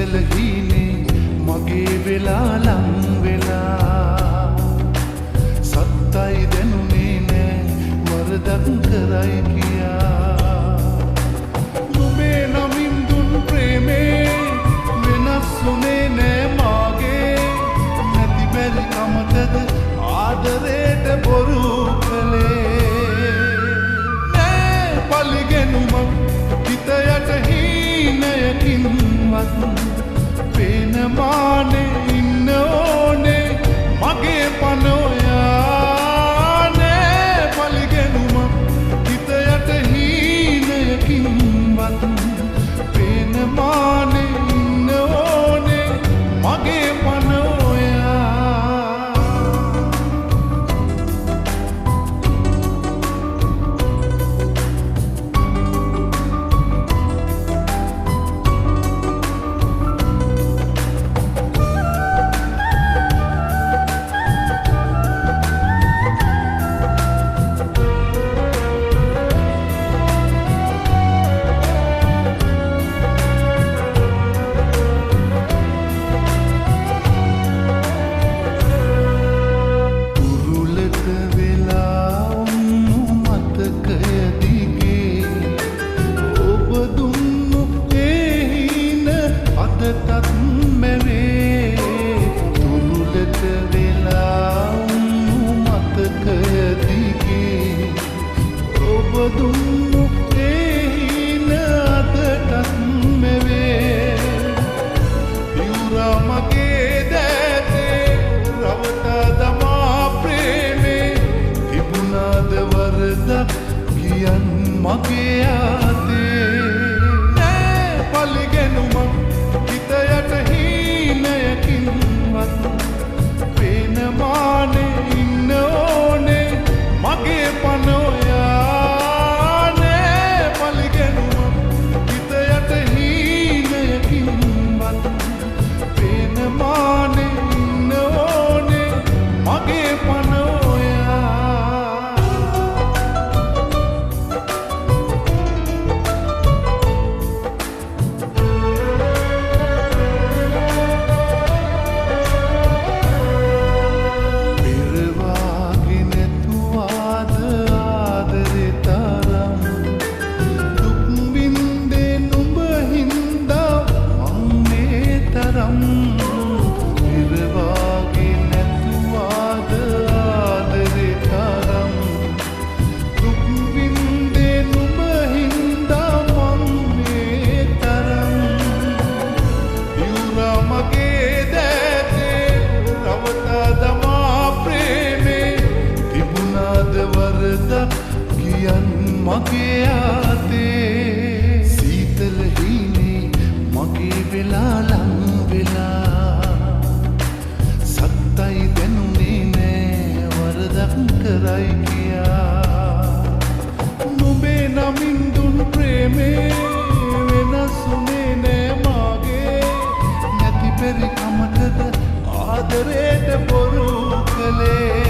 සීතල හීනේ මගේ වෙලා ලං වෙලා සත්තයි දැනුනේ නෑ වරදක් කරයි කියා නුඹේ නමින් දුන් ප්‍රේමේ වෙනස් වුනේ නෑ මාගේ නැති බැරි කමටද ආදරේට බොරු කළේ නෑ පලිගෙනුමක් හිත යට හීනයකින්වත් පේන මානේ ඉන්න ඕනේ මගේ පන ඔයා නෑ පලිගෙනුමක් හිත යට හීනයකින්වත් පේන මානේ ඉන්න ඕනේ මගේ පන මගේ ආතේ නෑ පලිගෙනුමක් හිත යට හීනයකින්වත් පේන මානේ ඉන්න ඕනේ මගේ පන ඔයා නෑ පලිගෙනුමක් හිත යට හීනයකින්වත් පේන මානේ ඉන්න ඕනේ මගේ පන මගේ ආතේ සීතල හීනේ මගේ වෙලා ලං වෙලා සත්තයි දැනුනේ නෑ වරදක් කරයි කියා නුඹේ නමින් දුන් ප්‍රේමේ වෙනස් වුනේ නෑ මාගේ නැති බැරි කමටද ආදරේට බොරු කළේ